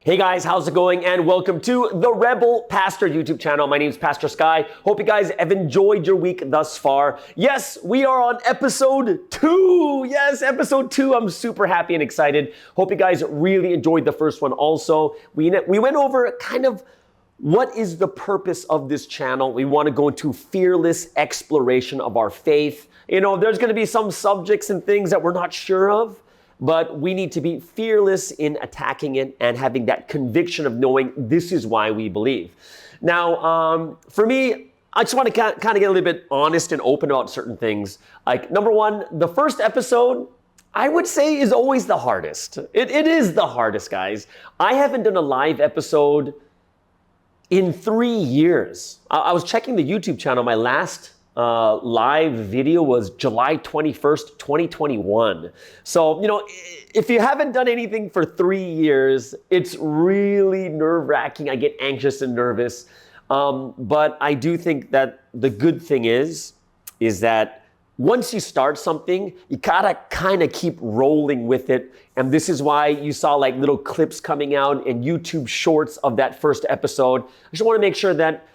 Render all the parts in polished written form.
Hey guys, how's it going? And welcome to the Rebel Pastor YouTube channel. My name is Pastor Sky. Hope you guys have enjoyed your week thus far. Yes, we are on episode 2. Yes, episode 2. I'm super happy and excited. Hope you guys really enjoyed the first one also. We went over kind of what is the purpose of this channel. We want to go into fearless exploration of our faith. You know, there's going to be some subjects and things that we're not sure of, but we need to be fearless in attacking it and having that conviction of knowing this is why we believe. Now, for me, I just want to kind of get a little bit honest and open about certain things. Like, number one, the first episode, I would say, is always the hardest. It is the hardest, guys. I haven't done a live episode in 3 years. I was checking the YouTube channel. My last live video was July 21st, 2021. So, you know, if you haven't done anything for 3 years, it's really nerve-wracking. I get anxious and nervous. But I do think that the good thing is that once you start something, you gotta kind of keep rolling with it. And this is why you saw like little clips coming out and YouTube shorts of that first episode. I just wanna make sure that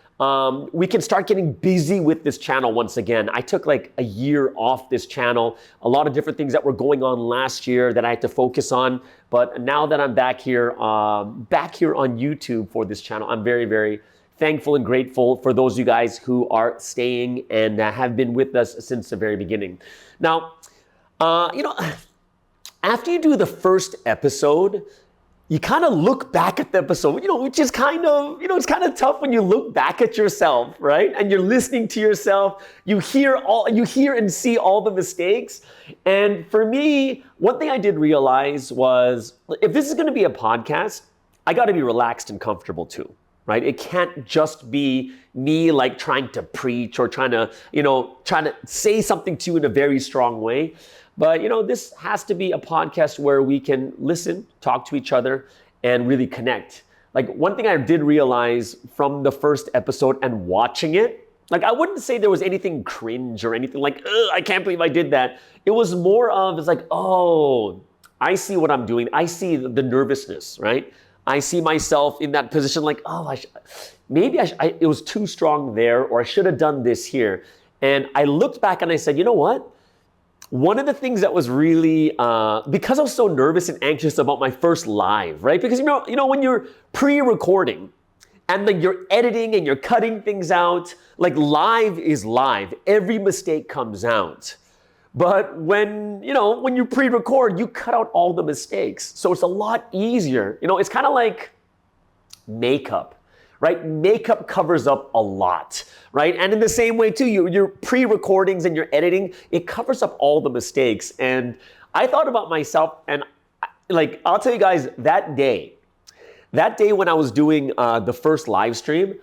we can start getting busy with this channel once again. I took like a year off this channel. A lot of different things that were going on last year that I had to focus on. But now that I'm back here on YouTube for this channel, I'm very, very thankful and grateful for those of you guys who are staying and have been with us since the very beginning. Now, you know, after you do the first episode, you kind of look back at the episode, you know, which is kind of, you know, it's kind of tough when you look back at yourself, right? And you're listening to yourself, you hear and see all the mistakes. And for me, one thing I did realize was, if this is going to be a podcast, I got to be relaxed and comfortable too, right? It can't just be me like trying to preach or trying to say something to you in a very strong way. But, you know, this has to be a podcast where we can listen, talk to each other, and really connect. Like, one thing I did realize from the first episode and watching it, like, I wouldn't say there was anything cringe or anything like, I can't believe I did that. It was more of, it's like, oh, I see what I'm doing. I see the nervousness, right? I see myself in that position like, oh, it was too strong there, or I should have done this here. And I looked back and I said, you know what? One of the things that was really, because I was so nervous and anxious about my first live, right? Because, you know, when you're pre-recording and then you're editing and you're cutting things out, like, live is live. Every mistake comes out. But when you pre-record, you cut out all the mistakes. So it's a lot easier. You know, it's kind of like makeup, right? Makeup covers up a lot, right? And in the same way too, your pre-recordings and your editing, it covers up all the mistakes. And I thought about myself, and like, I'll tell you guys, that day when I was doing the first live stream,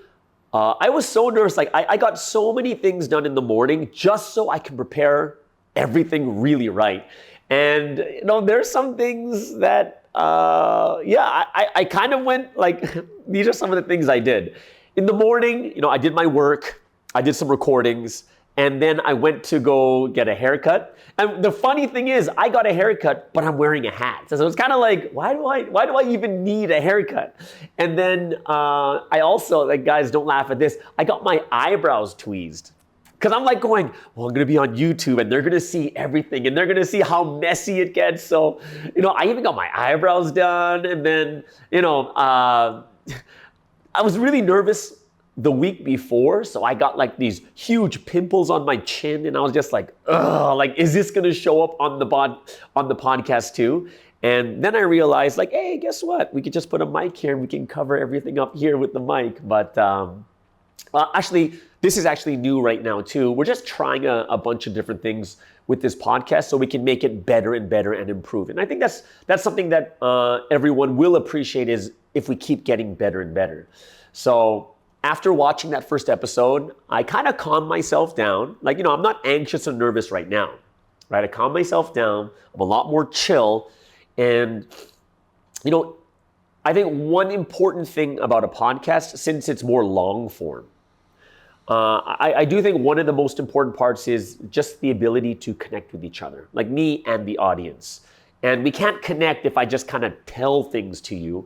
I was so nervous. Like, I got so many things done in the morning just so I could prepare everything really right. And, you know, there's some things that, I kind of went like, these are some of the things I did. In the morning, you know, I did my work, I did some recordings, and then I went to go get a haircut. And the funny thing is, I got a haircut, but I'm wearing a hat. So it's kind of like, why do I even need a haircut? And then I also, like, guys, don't laugh at this, I got my eyebrows tweezed. Because I'm like going, well, I'm going to be on YouTube and they're going to see everything and they're going to see how messy it gets. So, you know, I even got my eyebrows done. And then, you know, I was really nervous the week before. So I got like these huge pimples on my chin. And I was just like, ugh, like, is this going to show up on the podcast too? And then I realized, like, hey, guess what? We could just put a mic here and we can cover everything up here with the mic. But actually, this is actually new right now too. We're just trying a bunch of different things with this podcast so we can make it better and better and improve. And I think that's something that everyone will appreciate, is if we keep getting better and better. So after watching that first episode, I kind of calmed myself down. Like, you know, I'm not anxious or nervous right now, right? I calmed myself down. I'm a lot more chill. And, you know, I think one important thing about a podcast, since it's more long form, I do think one of the most important parts is just the ability to connect with each other, like me and the audience. And we can't connect if I just kind of tell things to you.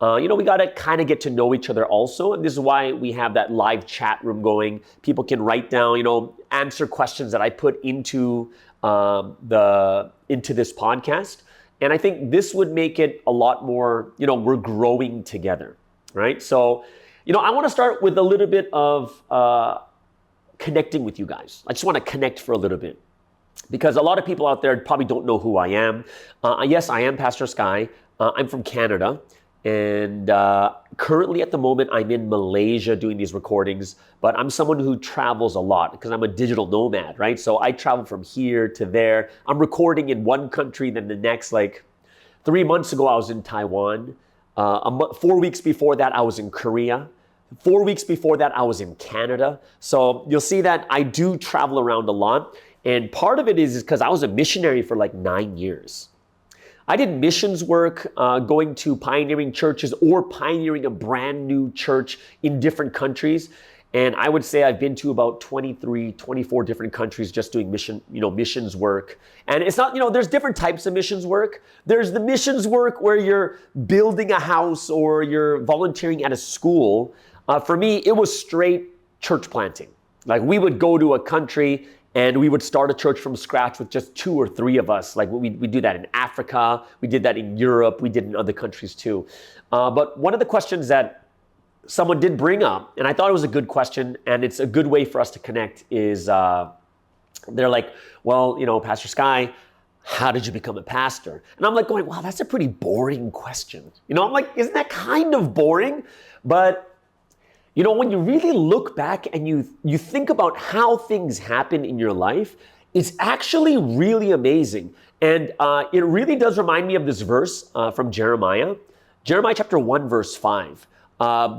we got to kind of get to know each other also. And this is why we have that live chat room going. People can write down, answer questions that I put into this podcast. And I think this would make it a lot more, we're growing together, right? So, I want to start with a little bit of connecting with you guys. I just want to connect for a little bit because a lot of people out there probably don't know who I am. Yes, I am Pastor Sky. I'm from Canada. And currently at the moment, I'm in Malaysia doing these recordings, but I'm someone who travels a lot because I'm a digital nomad, right? So I travel from here to there. I'm recording in one country, then the next. Like 3 months ago, I was in Taiwan. 4 weeks before that, I was in Korea. 4 weeks before that, I was in Canada. So you'll see that I do travel around a lot. And part of it is because I was a missionary for like 9 years. I did missions work, going to pioneering churches or pioneering a brand new church in different countries. And I would say I've been to about 23, 24 different countries just doing missions work. And it's not, there's different types of missions work. There's the missions work where you're building a house or you're volunteering at a school. For me, it was straight church planting. Like we would go to a country and we would start a church from scratch with just 2 or 3 of us. Like we do that in Africa. We did that in Europe. We did in other countries too. But one of the questions that someone did bring up, and I thought it was a good question, and it's a good way for us to connect, is they're like, well, Pastor Sky, how did you become a pastor? And I'm like going, wow, that's a pretty boring question. I'm like, isn't that kind of boring? But when you really look back and you think about how things happen in your life, it's actually really amazing. And it really does remind me of this verse from Jeremiah. Jeremiah chapter 1, verse 5.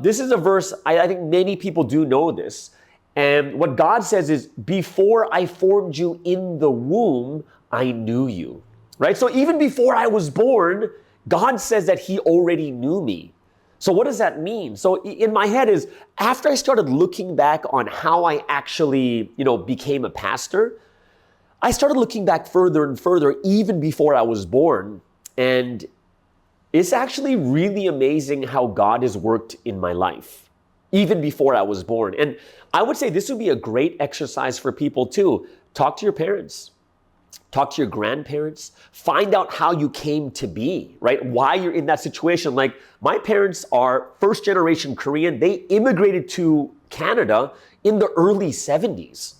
This is a verse, I think many people do know this. And what God says is, before I formed you in the womb, I knew you. Right? So even before I was born, God says that he already knew me. So what does that mean? So in my head is, after I started looking back on how I actually, became a pastor, I started looking back further and further, even before I was born. And it's actually really amazing how God has worked in my life, even before I was born. And I would say this would be a great exercise for people too. Talk to your parents. Talk to your grandparents, find out how you came to be, right? Why you're in that situation. Like my parents are first generation Korean. They immigrated to Canada in the early 70s,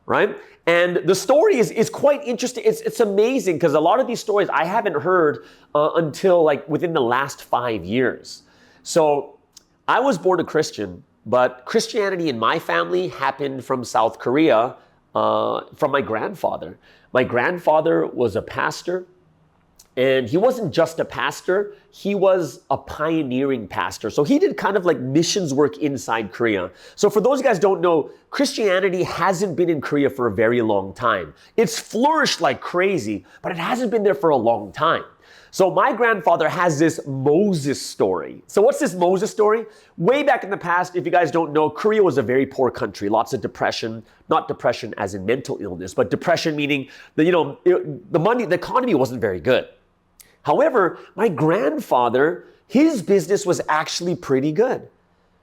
right? And the story is quite interesting. It's amazing because a lot of these stories I haven't heard until like within the last 5 years. So I was born a Christian, but Christianity in my family happened from South Korea, from my grandfather. My grandfather was a pastor, and he wasn't just a pastor, he was a pioneering pastor. So he did kind of like missions work inside Korea. So for those guys who don't know, Christianity hasn't been in Korea for a very long time. It's flourished like crazy, but it hasn't been there for a long time. So my grandfather has this Moses story. So what's this Moses story? Way back in the past, if you guys don't know, Korea was a very poor country. Lots of depression, not depression as in mental illness, but depression meaning that, the economy wasn't very good. However, my grandfather, his business was actually pretty good.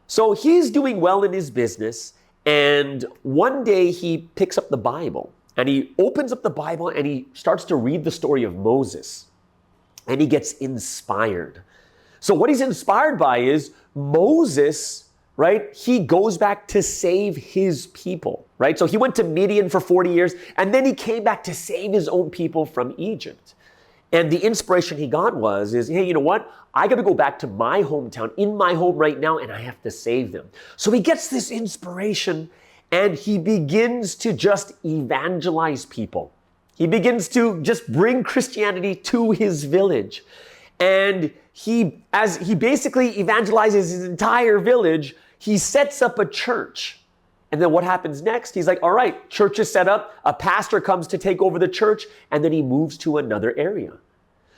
So he's doing well in his business. And one day he picks up the Bible and he opens up the Bible and he starts to read the story of Moses. And he gets inspired. So what he's inspired by is Moses, right? He goes back to save his people, right? So he went to Midian for 40 years, and then he came back to save his own people from Egypt. And the inspiration he got is, hey, you know what? I got to go back to my hometown, in my home right now, and I have to save them. So he gets this inspiration, and he begins to just evangelize people. He begins to just bring Christianity to his village. And as he basically evangelizes his entire village, he sets up a church. And then what happens next? He's like, all right, church is set up. A pastor comes to take over the church. And then he moves to another area.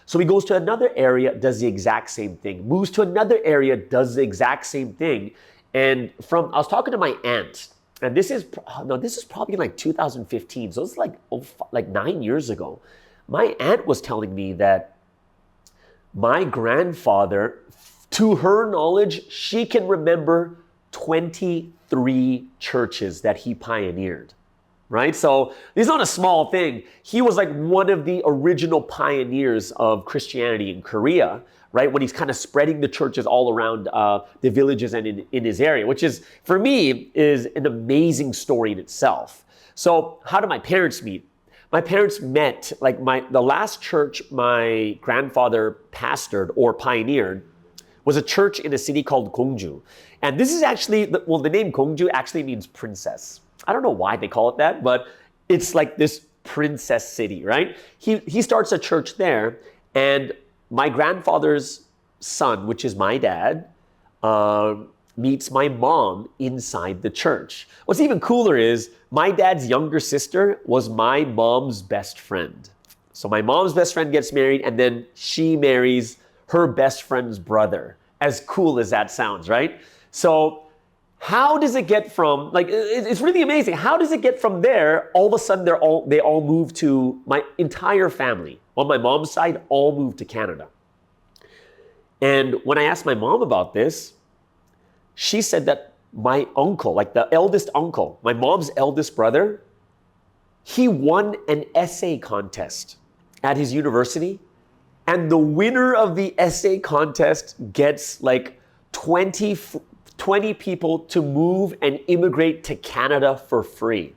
So he goes to another area, does the exact same thing. Moves to another area, does the exact same thing. And I was talking to my aunt. And this is probably like 2015. So it's like 9 years ago. My aunt was telling me that my grandfather To her knowledge, she can remember 23 churches that he pioneered, right? So it's not a small thing. He was like one of the original pioneers of Christianity in Korea, right? When he's kind of spreading the churches all around the villages and in his area, which is, for me, is an amazing story in itself. So how did my parents meet? My parents met, like the last church my grandfather pastored or pioneered was a church in a city called Gongju. And this is actually, the name Gongju actually means princess. I don't know why they call it that, but it's like this princess city, right? He starts a church there, and my grandfather's son, which is my dad, meets my mom inside the church. What's even cooler is my dad's younger sister was my mom's best friend. So my mom's best friend gets married, and then she marries her best friend's brother. As cool as that sounds, right? So how does it get from, like, it's really amazing. How does it get from there, all of a sudden they all moved to, my entire family on my mom's side all moved to Canada. And when I asked my mom about this, she said that my uncle, like the eldest uncle, my mom's eldest brother, he won an essay contest at his university. And the winner of the essay contest gets like 20 people to move and immigrate to Canada for free.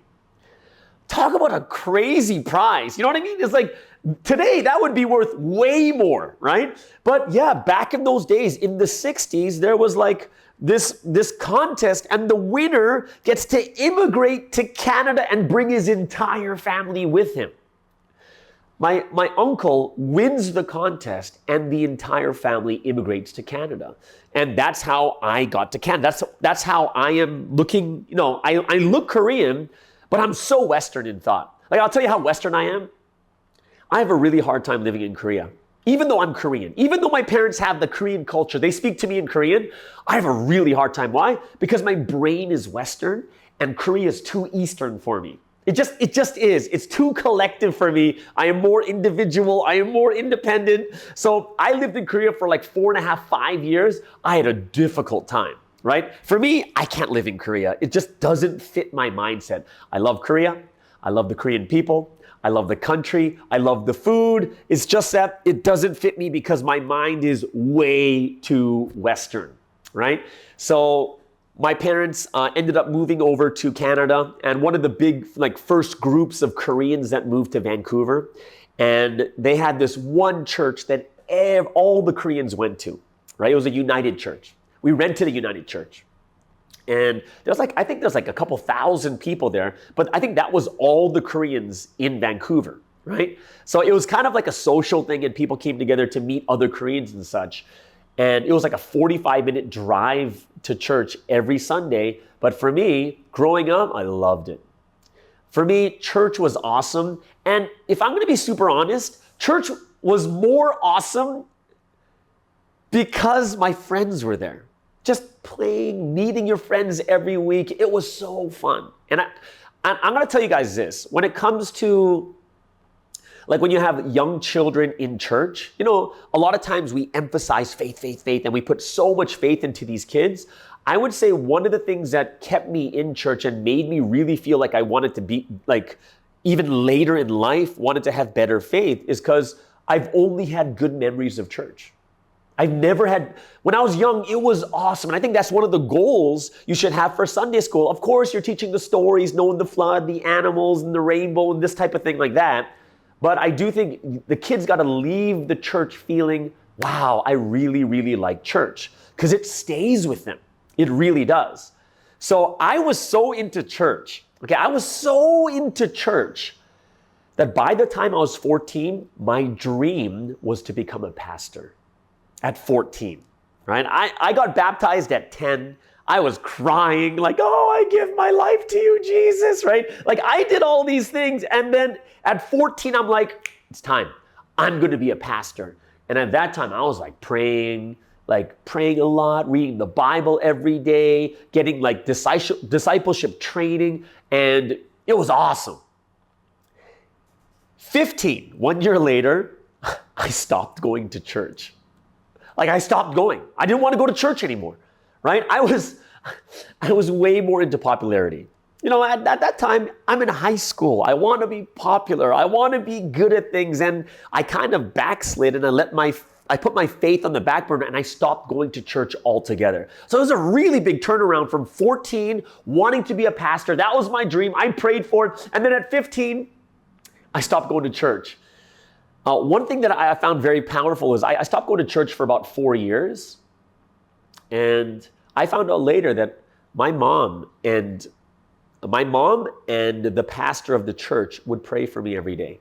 Talk about a crazy prize. You know what I mean? It's like, today that would be worth way more, right? But yeah, back in those days, in the 60s, there was like this contest, and the winner gets to immigrate to Canada and bring his entire family with him. My uncle wins the contest, and the entire family immigrates to Canada. And that's how I got to Canada. That's how I am looking, I look Korean, but I'm so Western in thought. Like, I'll tell you how Western I am. I have a really hard time living in Korea. Even though I'm Korean, even though my parents have the Korean culture, they speak to me in Korean, I have a really hard time. Why? Because my brain is Western, and Korea is too Eastern for me. It just is. It's too collective for me. I am more individual. I am more independent. So I lived in Korea for like 4.5, 5 years. I had a difficult time, right? For me, I can't live in Korea. It just doesn't fit my mindset. I love Korea. I love the Korean people. I love the country. I love the food. It's just that it doesn't fit me because my mind is way too Western, right? So my parents ended up moving over to Canada, and one of the big first groups of Koreans that moved to Vancouver, and they had this one church that all the Koreans went to, right? It was a United Church. We rented a United Church, and I think there's like a couple thousand people there, but I think that was all the Koreans in Vancouver, right? So it was kind of like a social thing, and people came together to meet other Koreans and such. And it was like a 45-minute drive to church every Sunday. But for me, growing up, I loved it. For me, church was awesome. And if I'm going to be super honest, church was more awesome because my friends were there. Just playing, meeting your friends every week. It was so fun. And I'm going to tell you guys this. When it comes to when you have young children in church, a lot of times we emphasize faith, and we put so much faith into these kids. I would say one of the things that kept me in church and made me really feel like I wanted to be, even later in life, wanted to have better faith is because I've only had good memories of church. When I was young, it was awesome. And I think that's one of the goals you should have for Sunday school. Of course, you're teaching the stories, knowing the flood, the animals, and the rainbow, and this type of thing like that. But I do think the kids got to leave the church feeling, wow, I really, really like church. Because it stays with them. It really does. So I was so into church. I was so into church that by the time I was 14, my dream was to become a pastor at 14, right? I got baptized at 10. I was crying I give my life to you, Jesus, right? I did all these things. And then at 14, I'm like, it's time. I'm going to be a pastor. And at that time, I was praying a lot, reading the Bible every day, getting discipleship training. And it was awesome. 1 year later, I stopped going to church. Like I stopped going. I didn't want to go to church anymore, right? I was way more into popularity. You know, at that time, I'm in high school. I want to be popular. I want to be good at things. And I kind of backslid and I put my faith on the back burner and I stopped going to church altogether. So it was a really big turnaround from 14, wanting to be a pastor. That was my dream. I prayed for it. And then at 15, I stopped going to church. One thing that I found very powerful is I stopped going to church for about 4 years. And I found out later that my mom and the pastor of the church would pray for me every day.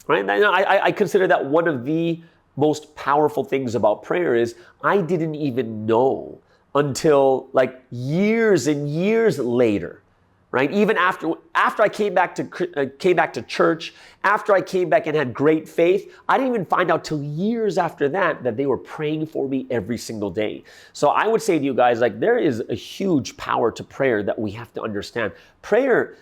Right? And I consider that one of the most powerful things about prayer is I didn't even know until like years and years later, right? Even after I came back to church, after I came back and had great faith, I didn't even find out till years after that they were praying for me every single day. So I would say to you guys, like there is a huge power to prayer that we have to understand. Prayer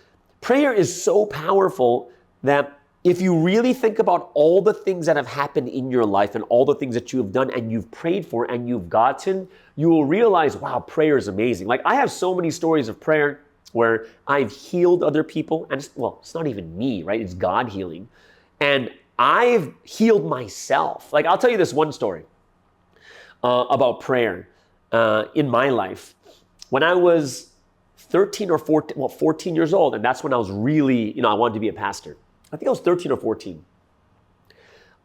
is so powerful that if you really think about all the things that have happened in your life and all the things that you have done and you've prayed for and you've gotten, you will realize, wow, prayer is amazing. Like I have so many stories of prayer where I've healed other people, and it's not even me, right? It's God healing. And I've healed myself. Like I'll tell you this one story about prayer in my life. When I was 13 or 14 years old, and that's when I was really, I wanted to be a pastor. I think I was 13 or 14.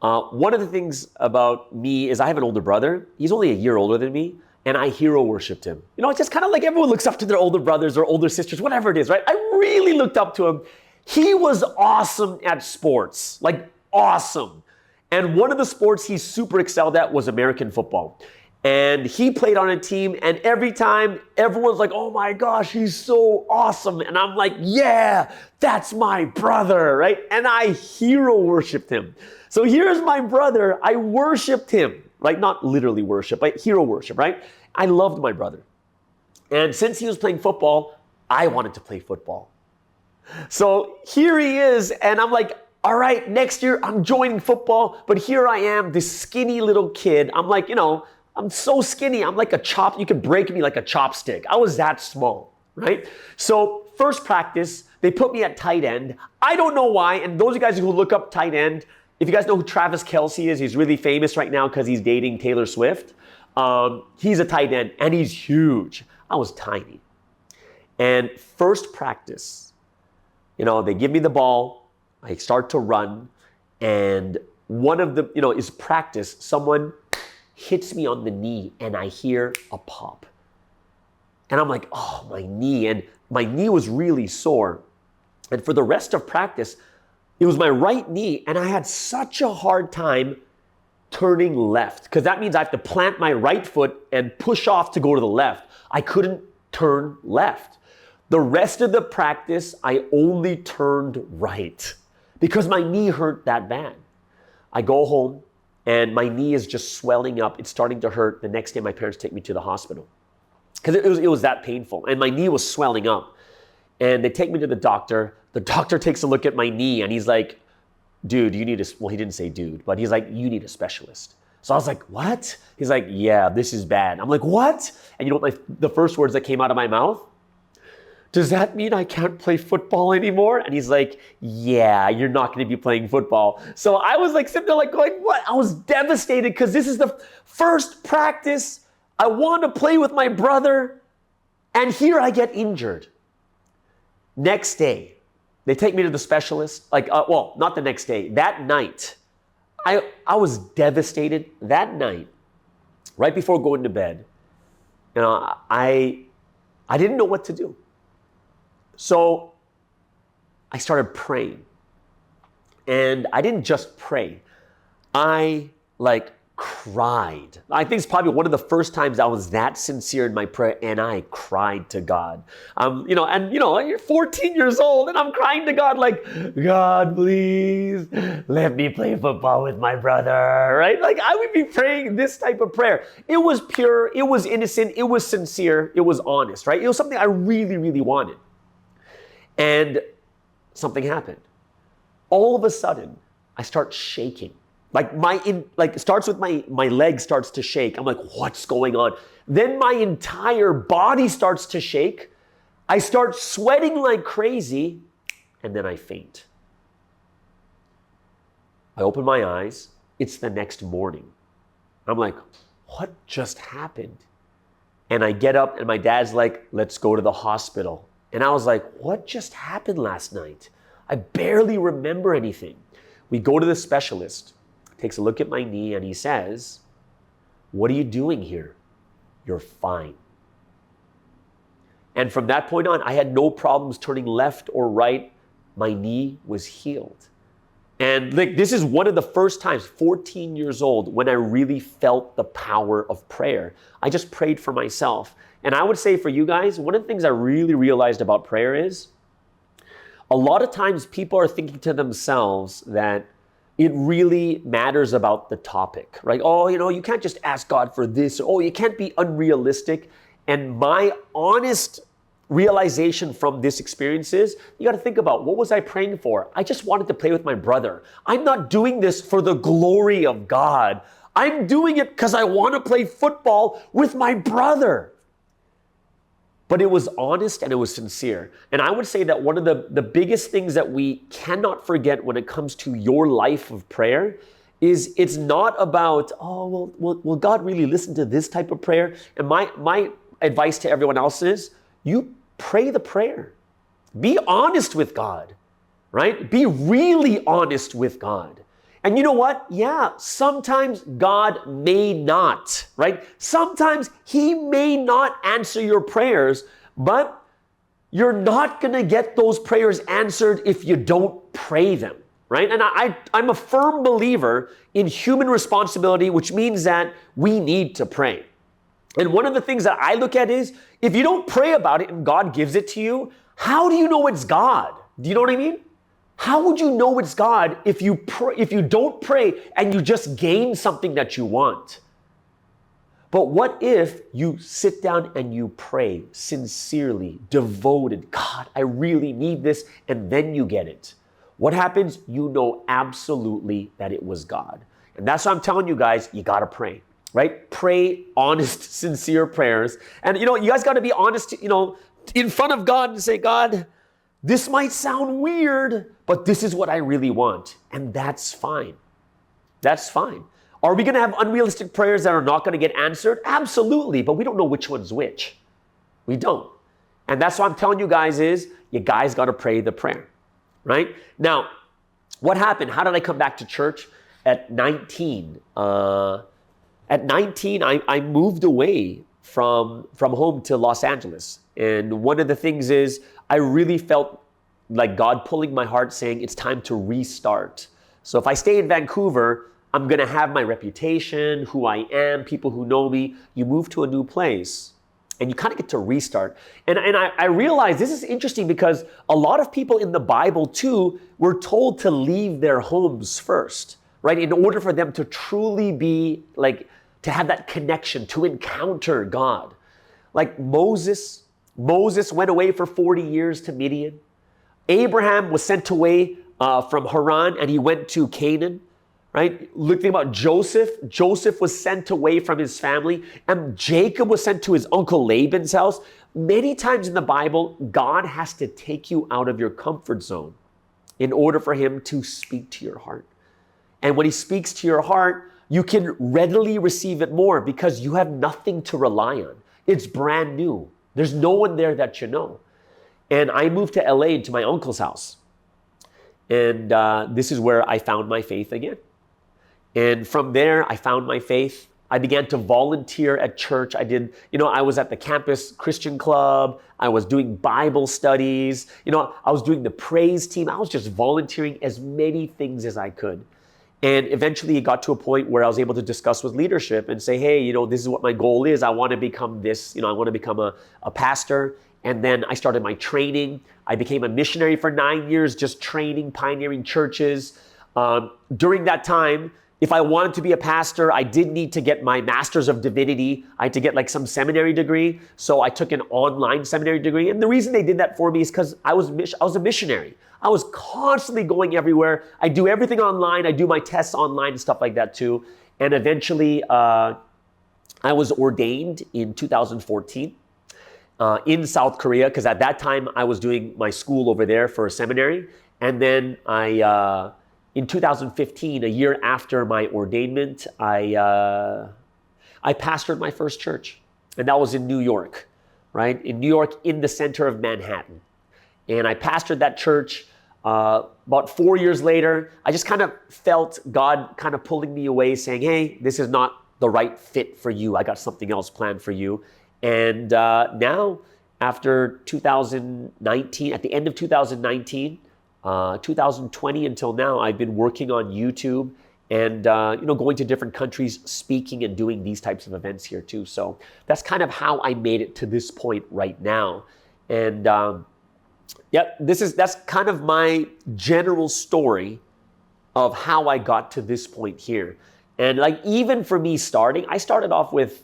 One of the things about me is I have an older brother. He's only a year older than me, and I hero worshiped him. It's just kind of like everyone looks up to their older brothers or older sisters, whatever it is, right? I really looked up to him. He was awesome at sports, like awesome. And one of the sports he super excelled at was American football. And he played on a team, and every time everyone's like, oh my gosh, he's so awesome. And I'm like, yeah, that's my brother, right? And I hero worshiped him. So here's my brother. I worshiped him, right? Not literally worship, but hero worship, right? I loved my brother. And since he was playing football, I wanted to play football. So here he is, and I'm like, all right, next year I'm joining football, but here I am, this skinny little kid. I'm like, I'm so skinny. I'm like you could break me like a chopstick. I was that small, right? So first practice, they put me at tight end. I don't know why. And those of you guys who look up tight end, if you guys know who Travis Kelce is, he's really famous right now because he's dating Taylor Swift. He's a tight end and he's huge. I was tiny. And first practice, they give me the ball. I start to run. And one of the, is practice, someone hits me on the knee and I hear a pop. And I'm like, oh, my knee. And my knee was really sore. And for the rest of practice, it was my right knee. And I had such a hard time turning left because that means I have to plant my right foot and push off to go to the left. I couldn't turn left. The rest of the practice, I only turned right because my knee hurt that bad. I go home. And my knee is just swelling up. It's starting to hurt. The next day, my parents take me to the hospital because it was that painful. And my knee was swelling up. And they take me to the doctor. The doctor takes a look at my knee and he's like, dude, he didn't say dude, but he's like, you need a specialist. So I was like, what? He's like, yeah, this is bad. I'm like, what? And you know what the first words that came out of my mouth? Does that mean I can't play football anymore? And he's like, yeah, you're not going to be playing football. So I was like sitting there like going, what? I was devastated because this is the first practice. I want to play with my brother. And here I get injured. Next day, they take me to the specialist. Not the next day. That night, I was devastated. That night, right before going to bed, I didn't know what to do. So I started praying. And I didn't just pray. I cried. I think it's probably one of the first times I was that sincere in my prayer and I cried to God. You're 14 years old and I'm crying to God like, God, please let me play football with my brother, right? Like I would be praying this type of prayer. It was pure, it was innocent, it was sincere, it was honest, right? It was something I really, really wanted. And something happened. All of a sudden, I start shaking. It starts with my leg starts to shake. I'm like, what's going on? Then my entire body starts to shake. I start sweating like crazy, and then I faint. I open my eyes. It's the next morning. I'm like, what just happened? And I get up and my dad's like, let's go to the hospital. And I was like, what just happened last night? I barely remember anything. We go to the specialist, takes a look at my knee, and he says, what are you doing here? You're fine. And from that point on, I had no problems turning left or right. My knee was healed. And this is one of the first times, 14 years old, when I really felt the power of prayer. I just prayed for myself. And I would say for you guys, one of the things I really realized about prayer is a lot of times people are thinking to themselves that it really matters about the topic, right? Oh, you can't just ask God for this. Oh, you can't be unrealistic. And my honest realization from this experience is, you got to think about, what was I praying for? I just wanted to play with my brother. I'm not doing this for the glory of God. I'm doing it because I want to play football with my brother. But it was honest and it was sincere. And I would say that one of the biggest things that we cannot forget when it comes to your life of prayer is it's not about, oh, well, will God really listen to this type of prayer? And my advice to everyone else is, you pray the prayer. Be honest with God, right? Be really honest with God. And you know what? Yeah, sometimes God may not, right? Sometimes He may not answer your prayers, but you're not going to get those prayers answered if you don't pray them, right? And I'm a firm believer in human responsibility, which means that we need to pray. And one of the things that I look at is, if you don't pray about it and God gives it to you, how do you know it's God? Do you know what I mean? How would you know it's God if you don't pray and you just gain something that you want? But what if you sit down and you pray sincerely, devoted, God, I really need this, and then you get it? What happens? You know absolutely that it was God. And that's why I'm telling you guys, you got to pray. Right? Pray honest, sincere prayers. And you guys got to be honest, in front of God and say, God, this might sound weird, but this is what I really want. And that's fine. That's fine. Are we going to have unrealistic prayers that are not going to get answered? Absolutely, but we don't know which one's which. We don't. And that's what I'm telling you guys is, you guys got to pray the prayer, right? Now, what happened? How did I come back to church? At 19, I moved away from home to Los Angeles. And one of the things is, I really felt like God pulling my heart saying, it's time to restart. So if I stay in Vancouver, I'm going to have my reputation, who I am, people who know me. You move to a new place and you kind of get to restart. And I realized this is interesting because a lot of people in the Bible too were told to leave their homes first, right? In order for them to truly be to have that connection, to encounter God. Like Moses went away for 40 years to Midian. Abraham was sent away from Haran and he went to Canaan, right? Think about Joseph. Joseph was sent away from his family, and Jacob was sent to his uncle Laban's house. Many times in the Bible, God has to take you out of your comfort zone in order for Him to speak to your heart. And when He speaks to your heart, you can readily receive it more because you have nothing to rely on. It's brand new. There's no one there that you know. And I moved to LA to my uncle's house. And this is where I found my faith again. And from there, I found my faith. I began to volunteer at church. I was at the campus Christian club. I was doing Bible studies. I was doing the praise team. I was just volunteering as many things as I could. And eventually it got to a point where I was able to discuss with leadership and say, hey, this is what my goal is. I want to become this, I want to become a pastor. And then I started my training. I became a missionary for 9 years, just training, pioneering churches. During that time, if I wanted to be a pastor, I did need to get my Master's of Divinity. I had to get like some seminary degree. So I took an online seminary degree. And the reason they did that for me is because I was a missionary. I was constantly going everywhere. I do everything online. I do my tests online and stuff like that too. And eventually I was ordained in 2014 in South Korea, because at that time I was doing my school over there for a seminary. And then in 2015, a year after my ordainment, I pastored my first church, and that was in New York, right? In New York, in the center of Manhattan. And I pastored that church. About 4 years later, I just kind of felt God kind of pulling me away, saying, hey, this is not the right fit for you. I got something else planned for you. And now, after 2019, at the end of 2019, 2020 until now, I've been working on YouTube and going to different countries, speaking and doing these types of events here too. So that's kind of how I made it to this point right now. And that's kind of my general story of how I got to this point here. And like, even for me starting, I started off with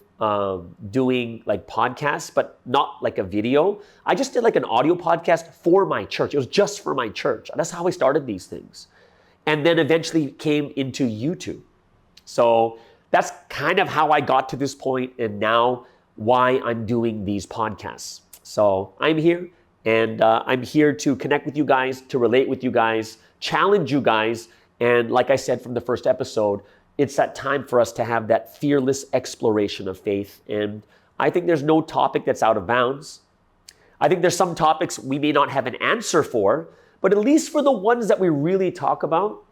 doing like podcasts, but not like a video. I just did like an audio podcast for my church. It was just for my church. That's how I started these things. And then eventually came into YouTube. So that's kind of how I got to this point, and now why I'm doing these podcasts. So I'm here, and I'm here to connect with you guys, to relate with you guys, challenge you guys. And like I said from the first episode, it's that time for us to have that fearless exploration of faith. And I think there's no topic that's out of bounds. I think there's some topics we may not have an answer for, but at least for the ones that we really talk about,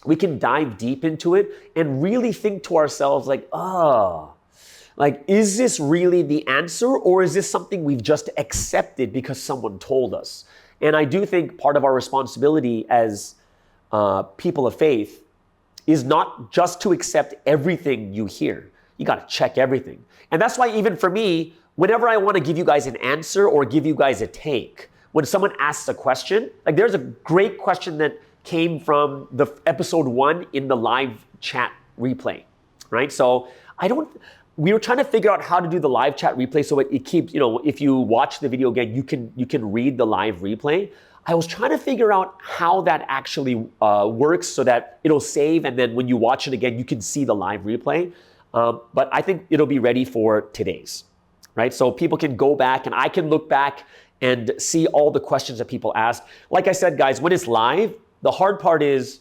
we can dive deep into it and really think to ourselves like, is this really the answer, or is this something we've just accepted because someone told us? And I do think part of our responsibility as people of faith is not just to accept everything you hear. You got to check everything. And that's why even for me, whenever I want to give you guys an answer or give you guys a take, when someone asks a question, like there's a great question that came from the episode 1 in the live chat replay, right? So we were trying to figure out how to do the live chat replay so it keeps, if you watch the video again, you can read the live replay. I was trying to figure out how that actually works so that it'll save, and then when you watch it again, you can see the live replay. But I think it'll be ready for today's, right? So people can go back and I can look back and see all the questions that people asked. Like I said, guys, when it's live, the hard part is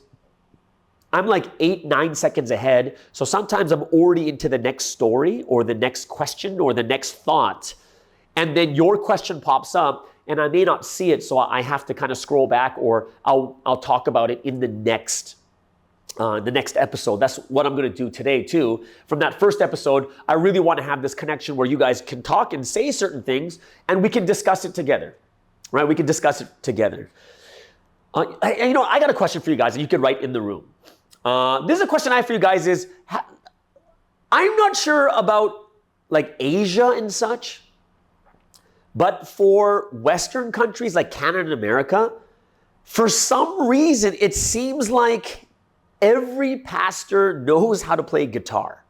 I'm like 8-9 seconds ahead. So sometimes I'm already into the next story or the next question or the next thought. And then your question pops up and I may not see it. So I have to kind of scroll back, or I'll talk about it in the next episode. That's what I'm going to do today too. From that first episode, I really want to have this connection where you guys can talk and say certain things and we can discuss it together, right? We can discuss it together. I got a question for you guys, and you can write in the room. This is a question I have for you guys is, I'm not sure about like Asia and such, but for Western countries like Canada and America, for some reason, it seems like every pastor knows how to play guitar.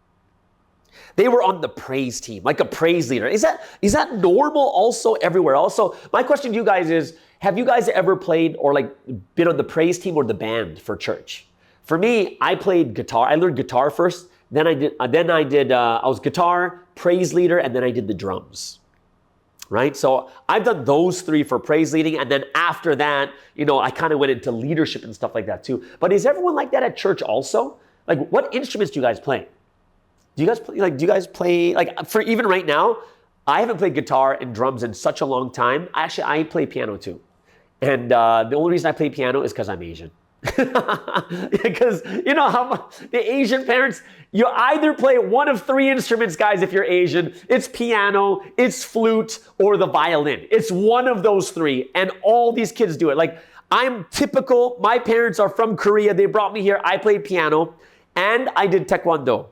They were on the praise team, like a praise leader. Is that normal also everywhere else? So my question to you guys is, have you guys ever played or like been on the praise team or the band for church? For me, I played guitar. I learned guitar first. Then I was guitar, praise leader, and then I did the drums. Right? So I've done those 3 for praise leading. And then after that, I kind of went into leadership and stuff like that too. But is everyone like that at church also? Like, what instruments do you guys play? Do you guys play, for even right now, I haven't played guitar and drums in such a long time. I play piano too. And the only reason I play piano is because I'm Asian. Because how the Asian parents, you either play one of 3 instruments, guys. If you're Asian, it's piano, it's flute, or the violin. It's one of those 3, and all these kids do it. Like, I'm typical. My parents are from Korea. They brought me here. I played piano and I did taekwondo.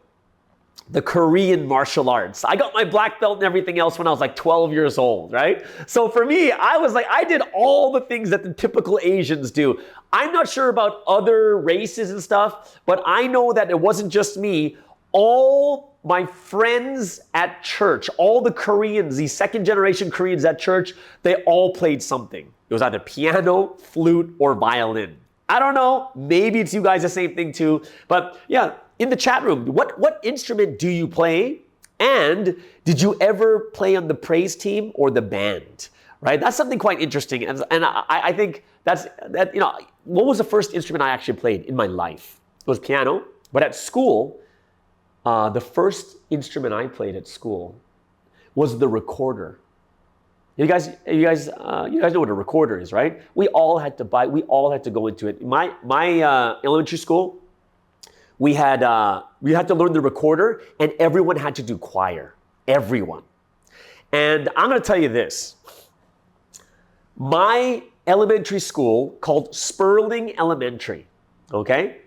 the Korean martial arts. I got my black belt and everything else when I was like 12 years old, right? So for me, I was like, I did all the things that the typical Asians do. I'm not sure about other races and stuff, but I know that it wasn't just me. All my friends at church, all the Koreans, these second generation Koreans at church, they all played something. It was either piano, flute, or violin. I don't know, maybe it's you guys the same thing too, but yeah, in the chat room, what instrument do you play? And did you ever play on the praise team or the band? Right? That's something quite interesting. And I think that, you know, what was the first instrument I actually played in my life? It was piano. But at school, the first instrument I played at school was the recorder. You guys know what a recorder is, right? We all had to go into it. My elementary school, we had to learn the recorder, and everyone had to do choir. Everyone. And I'm going to tell you this. My elementary school, called Sperling Elementary, okay?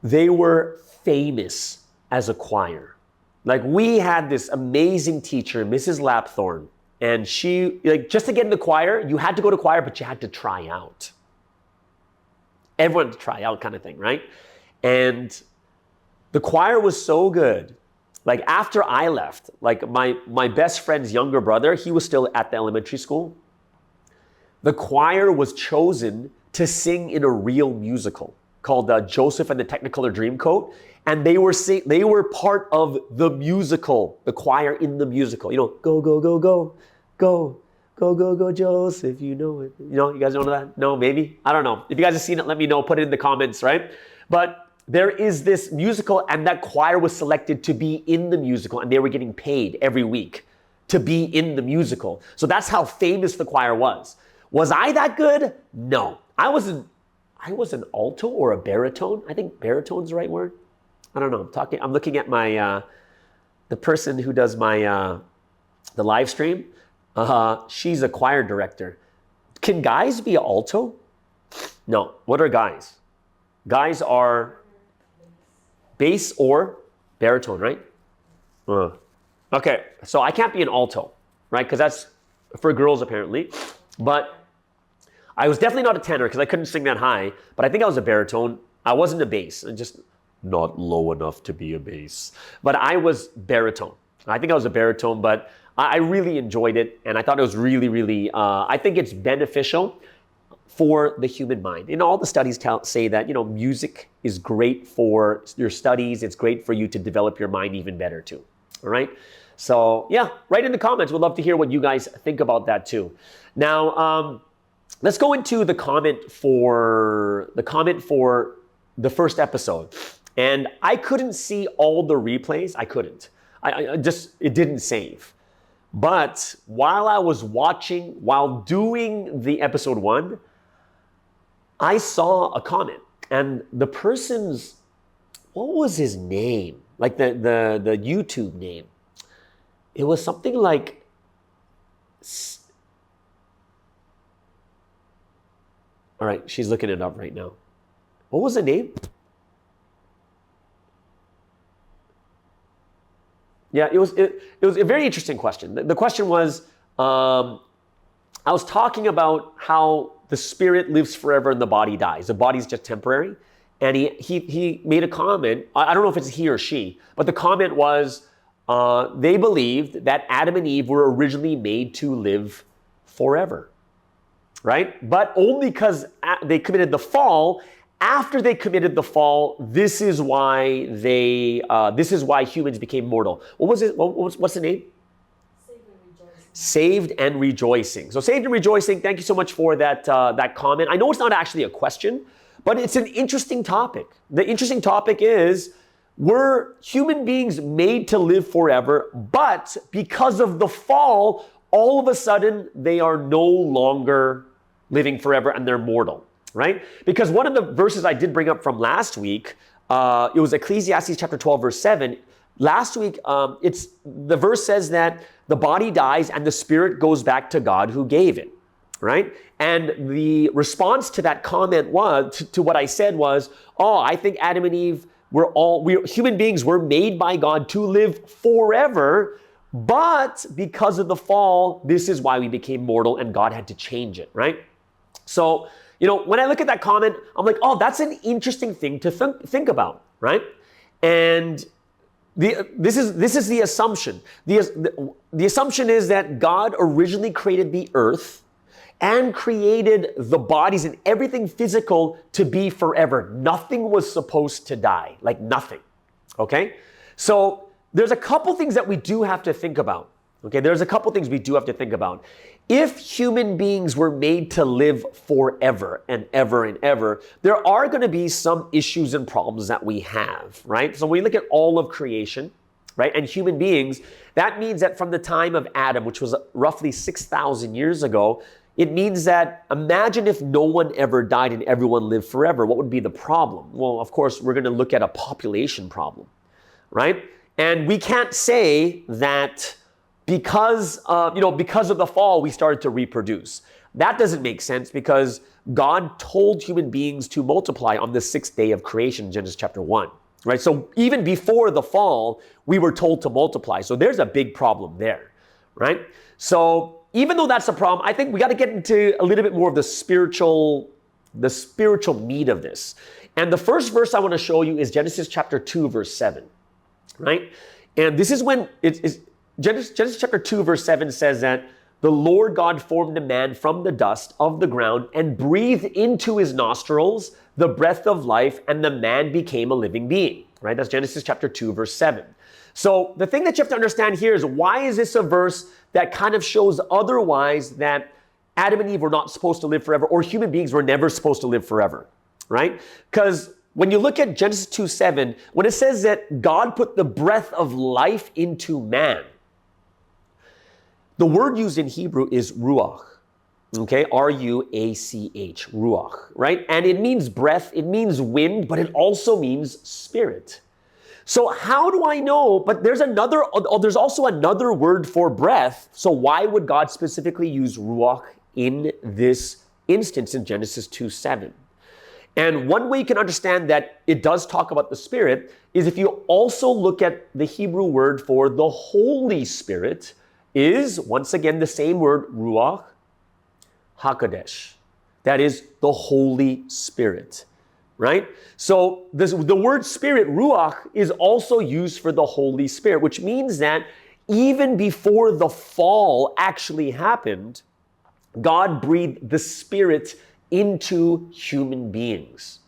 They were famous as a choir. Like, we had this amazing teacher, Mrs. Lapthorne, and she, like, just to get in the choir, you had to go to choir, but you had to try out. Everyone had to try out kind of thing, right? And the choir was so good. Like, after I left, like my best friend's younger brother, he was still at the elementary school. The choir was chosen to sing in a real musical called Joseph and the Technicolor Dreamcoat. And they were part of the musical, the choir in the musical. You know, go, go, go, go, go, go, go, go, Joseph, you know it. You know, you guys don't know that? No, maybe? I don't know. If you guys have seen it, let me know. Put it in the comments, right? But there is this musical, and that choir was selected to be in the musical, and they were getting paid every week to be in the musical. So that's how famous the choir was. Was I that good? No. I was an alto or a baritone. I think baritone's the right word. I don't know. I'm looking at my the person who does my the live stream. She's a choir director. Can guys be alto? No. What are guys? Guys are bass or baritone, right? Okay, so I can't be an alto, right? Because that's for girls apparently. But I was definitely not a tenor because I couldn't sing that high. But I think I was a baritone. I wasn't a bass. I'm just not low enough to be a bass. But I was baritone. I think I was a baritone, but I really enjoyed it. And I thought it was really, really, I think it's beneficial for the human mind. And all the studies say that, you know, music is great for your studies. It's great for you to develop your mind even better too. All right. So yeah, write in the comments. We'd love to hear what you guys think about that too. Now, let's go into the comment for the first episode. And I couldn't see all the replays. I couldn't. It didn't save. But while I was watching, while doing the episode 1, I saw a comment, and the person's, what was his name? Like the YouTube name. It was something like, all right, she's looking it up right now. What was the name? Yeah, it was a very interesting question. The question was, I was talking about how the spirit lives forever and the body dies. The body's just temporary. And he made a comment. I don't know if it's he or she, but the comment was, they believed that Adam and Eve were originally made to live forever, right? But only because they committed the fall. After they committed the fall, this is why humans became mortal. What was it? What's the name? Saved and Rejoicing. So Saved and Rejoicing, thank you so much for that comment. I know it's not actually a question, but it's an interesting topic. The interesting topic is, were human beings made to live forever, but because of the fall, all of a sudden they are no longer living forever and they're mortal, right? Because one of the verses I did bring up from last week, it was Ecclesiastes chapter 12, verse 7. Last week, the verse says that the body dies and the spirit goes back to God who gave it, right? And the response to that comment was, to what I said was, oh, I think Adam and Eve human beings were made by God to live forever, but because of the fall, this is why we became mortal and God had to change it, right? So, when I look at that comment, I'm like, oh, that's an interesting thing to think about, right? And this is the assumption. The assumption is that God originally created the earth and created the bodies and everything physical to be forever. Nothing was supposed to die, like nothing, okay? So there's a couple things that we do have to think about, okay? There's a couple things we do have to think about. If human beings were made to live forever and ever and ever, there are going to be some issues and problems that we have, right? So when we look at all of creation, right, and human beings, that means that from the time of Adam, which was roughly 6,000 years ago, it means that imagine if no one ever died and everyone lived forever. What would be the problem? Well, of course, we're going to look at a population problem, right? And we can't say that because of the fall, we started to reproduce. That doesn't make sense because God told human beings to multiply on the sixth day of creation, Genesis chapter 1, right? So even before the fall, we were told to multiply. So there's a big problem there, right? So even though that's a problem, I think we got to get into a little bit more of the spiritual meat of this. And the first verse I want to show you is Genesis chapter 2, verse 7, right? And this is when Genesis chapter 2, verse 7 says that the Lord God formed a man from the dust of the ground and breathed into his nostrils the breath of life, and the man became a living being, right? That's Genesis chapter 2, verse 7. So the thing that you have to understand here is, why is this a verse that kind of shows otherwise that Adam and Eve were not supposed to live forever, or human beings were never supposed to live forever, right? Because when you look at Genesis 2:7, when it says that God put the breath of life into man, the word used in Hebrew is ruach, okay? R-U-A-C-H, ruach, right? And it means breath, it means wind, but it also means spirit. So how do I know? But there's also another word for breath. So why would God specifically use ruach in this instance in Genesis 2:7? And one way you can understand that it does talk about the Spirit is if you also look at the Hebrew word for the Holy Spirit is, once again, the same word, ruach hakodesh. That is the Holy Spirit. Right? So the word spirit, ruach, is also used for the Holy Spirit, which means that even before the fall actually happened, God breathed the Spirit into human beings.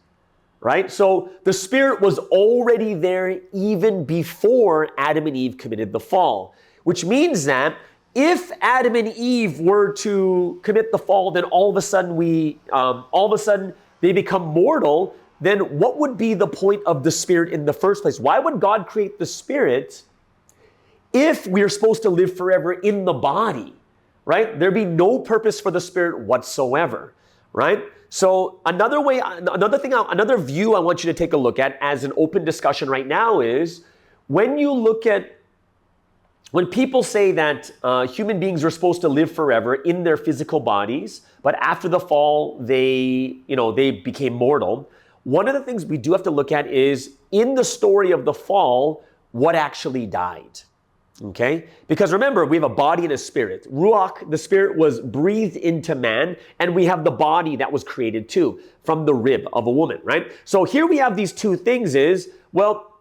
Right? So the Spirit was already there even before Adam and Eve committed the fall, which means that if Adam and Eve were to commit the fall, then all of a sudden they become mortal. Then what would be the point of the Spirit in the first place? Why would God create the Spirit if we are supposed to live forever in the body, right? There'd be no purpose for the Spirit whatsoever, right? So another view I want you to take a look at as an open discussion right now is when people say that human beings are supposed to live forever in their physical bodies, but after the fall, they became mortal. One of the things we do have to look at is, in the story of the fall, what actually died, okay? Because remember, we have a body and a spirit. Ruach, the spirit, was breathed into man, and we have the body that was created too, from the rib of a woman, right? So here we have these two things is, well,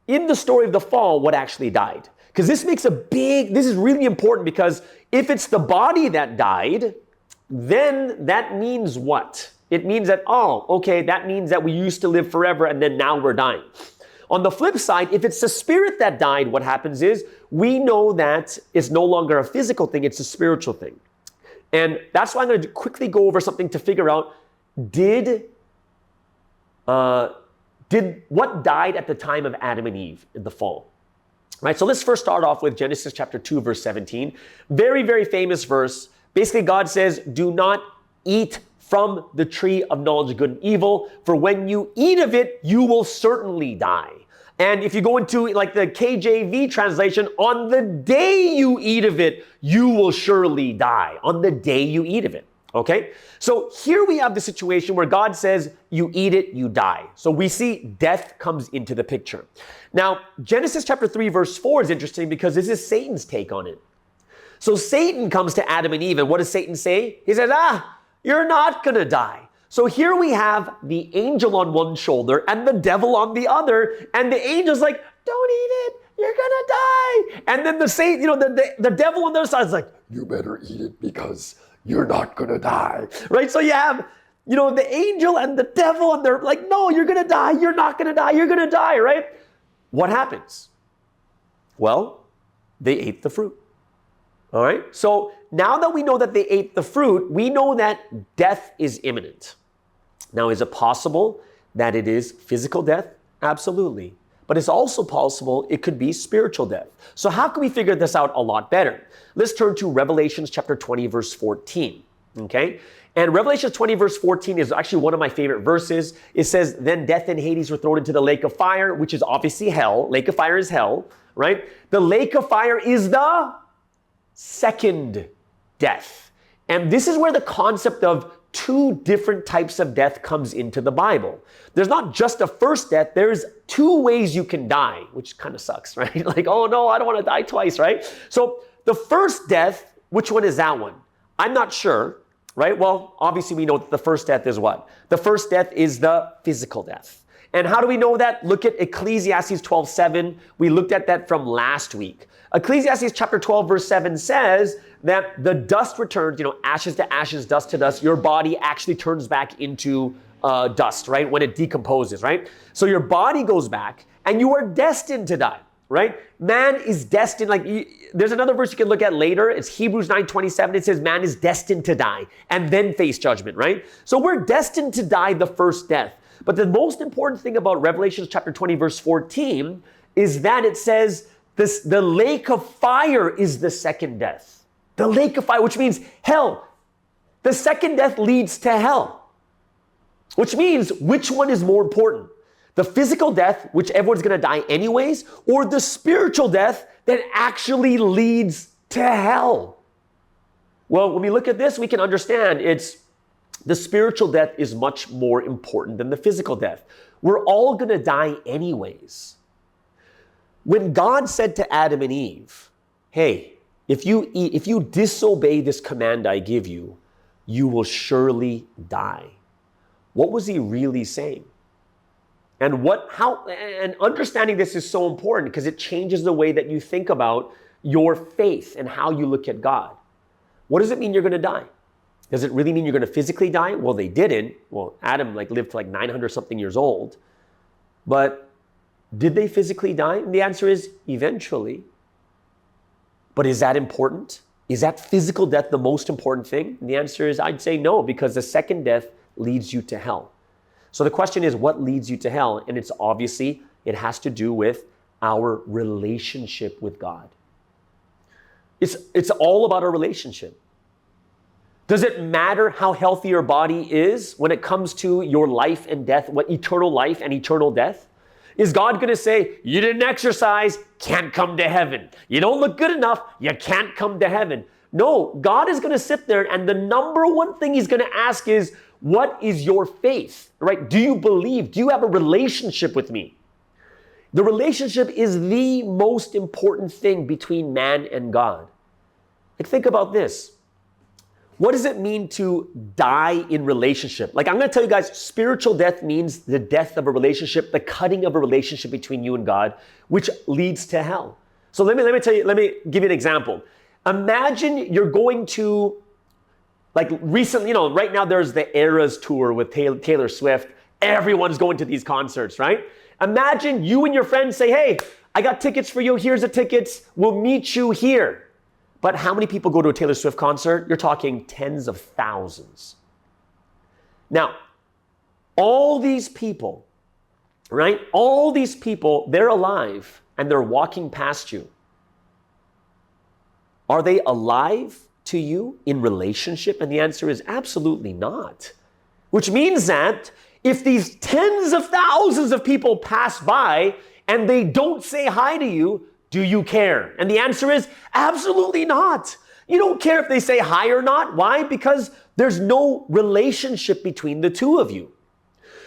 in the story of the fall, what actually died? Because this is really important, because if it's the body that died, then that means what? It means that, that means that we used to live forever and then now we're dying. On the flip side, if it's the spirit that died, what happens is we know that it's no longer a physical thing, it's a spiritual thing. And that's why I'm going to quickly go over something to figure out, what died at the time of Adam and Eve in the fall? Right? So let's first start off with Genesis chapter 2, verse 17. Very, very famous verse. Basically, God says, do not eat from the tree of knowledge of good and evil, for when you eat of it, you will certainly die. And if you go into like the KJV translation, on the day you eat of it, you will surely die. On the day you eat of it. Okay, so here we have the situation where God says, you eat it, you die. So we see death comes into the picture. Now, Genesis chapter 3, verse 4 is interesting because this is Satan's take on it. So Satan comes to Adam and Eve, and what does Satan say? He says, you're not going to die. So here we have the angel on one shoulder and the devil on the other, and the angel's like, don't eat it, you're going to die. And then the devil on the other side is like, you better eat it because you're not going to die, right? So you have, the angel and the devil, and they're like, no, you're going to die. You're not going to die. You're going to die, right? What happens? Well, they ate the fruit. All right. So now that we know that they ate the fruit, we know that death is imminent. Now, is it possible that it is physical death? Absolutely. But it's also possible it could be spiritual death. So how can we figure this out a lot better? Let's turn to Revelation chapter 20, verse 14. Okay? And Revelation 20, verse 14 is actually one of my favorite verses. It says, then death and Hades were thrown into the lake of fire, which is obviously hell. Lake of fire is hell, right? The lake of fire is the second death. And this is where the concept of two different types of death comes into the Bible. There's not just a first death, there's two ways you can die, which kind of sucks, right? Like, oh no, I don't want to die twice, right? So the first death, which one is that one? I'm not sure, right? Well, obviously we know that the first death is what? The first death is the physical death. And how do we know that? Look at Ecclesiastes 12:7. We looked at that from last week. Ecclesiastes chapter 12, verse 7 says that the dust returns, ashes to ashes, dust to dust. Your body actually turns back into dust, right? When it decomposes, right? So your body goes back and you are destined to die, right? Man is destined, there's another verse you can look at later. It's Hebrews 9:27. It says man is destined to die and then face judgment, right? So we're destined to die the first death. But the most important thing about Revelation chapter 20, verse 14 is that it says the lake of fire is the second death. The lake of fire, which means hell. The second death leads to hell. Which means, which one is more important? The physical death, which everyone's going to die anyways, or the spiritual death that actually leads to hell? Well, when we look at this, we can understand the spiritual death is much more important than the physical death. We're all going to die anyways. When God said to Adam and Eve, hey, if you disobey this command I give you, you will surely die. What was he really saying? And understanding this is so important because it changes the way that you think about your faith and how you look at God. What does it mean you're going to die? Does it really mean you're going to physically die? Well, they didn't. Well, Adam lived to 900 something years old. But did they physically die? And the answer is eventually. But is that important? Is that physical death the most important thing? And the answer is I'd say no, because the second death leads you to hell. So the question is, what leads you to hell? And it's obviously, it has to do with our relationship with God. It's all about our relationship. Does it matter how healthy your body is when it comes to your life and death, what eternal life and eternal death? Is God going to say, you didn't exercise, can't come to heaven. You don't look good enough, you can't come to heaven. No, God is going to sit there and the number one thing he's going to ask is, what is your faith, right? Do you believe? Do you have a relationship with me? The relationship is the most important thing between man and God. Think about this. What does it mean to die in relationship? I'm going to tell you guys, spiritual death means the death of a relationship, the cutting of a relationship between you and God, which leads to hell. So let me give you an example. Imagine you're going to, recently, right now there's the Eras tour with Taylor Swift. Everyone's going to these concerts, right? Imagine you and your friends say, hey, I got tickets for you. Here's the tickets. We'll meet you here. But how many people go to a Taylor Swift concert? You're talking tens of thousands. Now, all these people, right? All these people, they're alive and they're walking past you. Are they alive to you in relationship? And the answer is absolutely not. Which means that if these tens of thousands of people pass by and they don't say hi to you, do you care? And the answer is absolutely not. You don't care if they say hi or not. Why? Because There's no relationship between the two of you.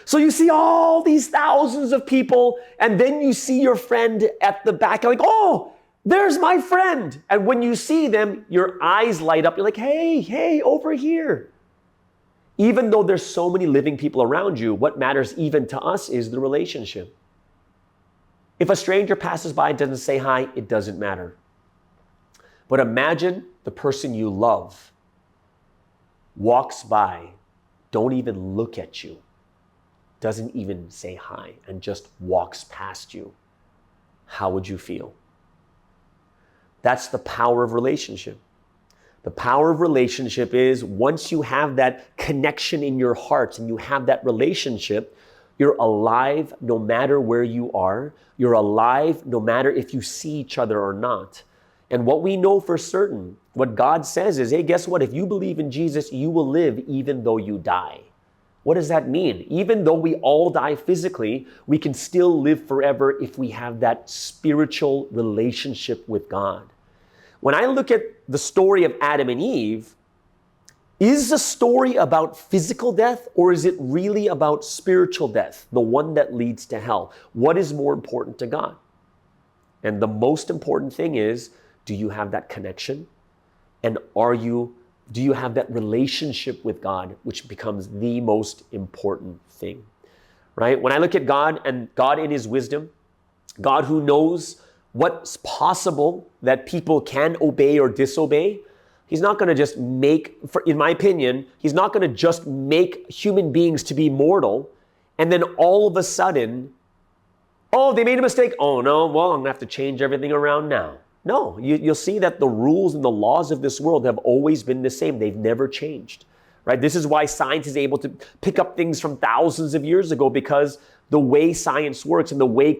So you see all these thousands of people, and then you see your friend at the back, like, oh, there's my friend. And when you see them, your eyes light up. You're like, hey, over here. Even though there's so many living people around you, what matters even to us is the relationship. If a stranger passes by and doesn't say hi, it doesn't matter. But imagine the person you love walks by, don't even look at you, doesn't even say hi, and just walks past you. How would you feel? That's the power of relationship. The power of relationship is once you have that connection in your heart and you have that relationship, you're alive no matter where you are. You're alive no matter if you see each other or not. And what we know for certain, what God says is, hey, guess what? If you believe in Jesus, you will live even though you die. What does that mean? Even though we all die physically, we can still live forever if we have that spiritual relationship with God. When I look at the story of Adam and Eve, is the story about physical death or is it really about spiritual death, the one that leads to hell? What is more important to God? And the most important thing is, do you have that connection? And do you have that relationship with God, which becomes the most important thing, right? When I look at God and God in his wisdom, God who knows what's possible that people can obey or disobey, he's not going to just in my opinion, he's not going to just make human beings to be mortal and then all of a sudden, oh, they made a mistake. Oh no, well, I'm going to have to change everything around now. No, you'll see that the rules and the laws of this world have always been the same. They've never changed, right? This is why science is able to pick up things from thousands of years ago, because the way science works and the way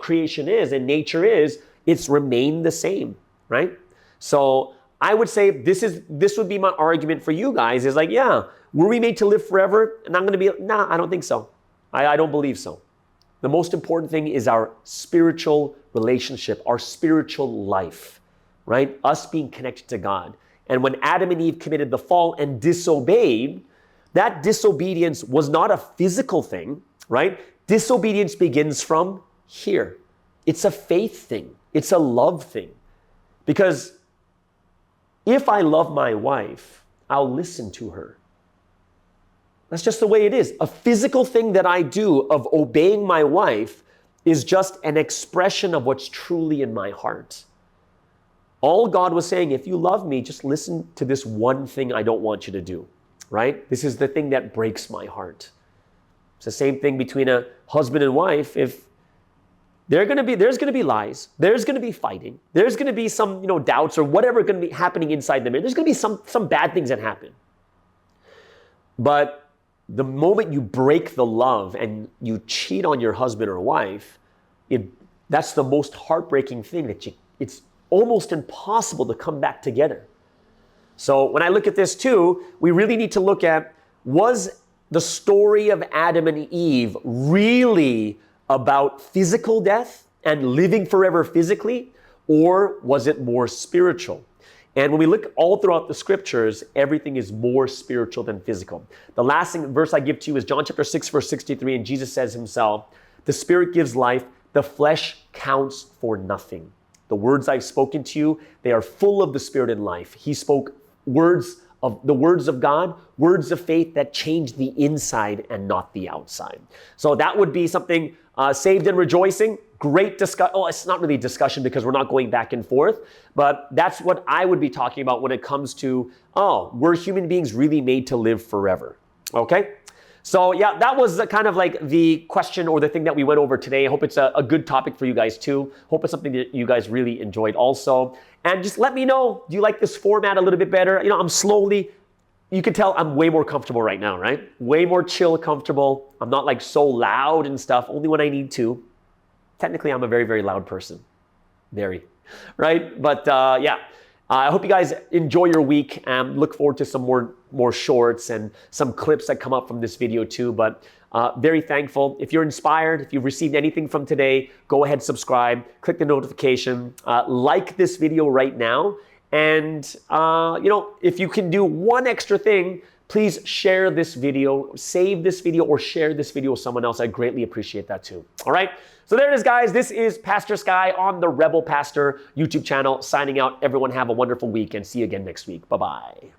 creation is and nature is, it's remained the same, right? So I would say this would be my argument for you guys is like, yeah, were we made to live forever? And I'm going to be, nah, I don't think so. I don't believe so. The most important thing is our spiritual relationship, our spiritual life, right? Us being connected to God. And when Adam and Eve committed the fall and disobeyed, that disobedience was not a physical thing, right? Disobedience begins from here. It's a faith thing. It's a love thing. Because if I love my wife, I'll listen to her. That's just the way it is. A physical thing that I do of obeying my wife is just an expression of what's truly in my heart. All God was saying, if you love me, just listen to this one thing I don't want you to do, right? This is the thing that breaks my heart. It's the same thing between a husband and wife. If there's going to be lies, there's going to be fighting, there's going to be some, doubts or whatever going to be happening inside the marriage. There's going to be some bad things that happen. But the moment you break the love and you cheat on your husband or wife, that's the most heartbreaking thing it's almost impossible to come back together. So when I look at this too, we really need to look at, was the story of Adam and Eve really about physical death and living forever physically, or was it more spiritual? And when we look all throughout the scriptures, everything is more spiritual than physical. The last verse I give to you is John chapter 6, verse 63, and Jesus says himself, the spirit gives life, the flesh counts for nothing. The words I've spoken to you, they are full of the spirit and life. He spoke the words of God, words of faith that change the inside and not the outside. So that would be something, saved and rejoicing. Great discussion. Oh, it's not really discussion because we're not going back and forth, but that's what I would be talking about when it comes to, were human beings really made to live forever? Okay. So yeah, that was kind of like the question or the thing that we went over today. I hope it's a good topic for you guys too. Hope it's something that you guys really enjoyed also. And just let me know, do you like this format a little bit better? You can tell I'm way more comfortable right now, right? Way more chill, comfortable. I'm not like so loud and stuff, only when I need to. Technically, I'm a very, very loud person. Very, right? But I hope you guys enjoy your week and look forward to some more shorts and some clips that come up from this video too. But very thankful. If you're inspired, if you've received anything from today, go ahead, subscribe, click the notification, like this video right now. And, if you can do one extra thing, please share this video, save this video, or share this video with someone else. I greatly appreciate that too. All right? So there it is, guys. This is Pastor Sky on the Rebel Pastor YouTube channel, signing out. Everyone have a wonderful week and see you again next week. Bye-bye.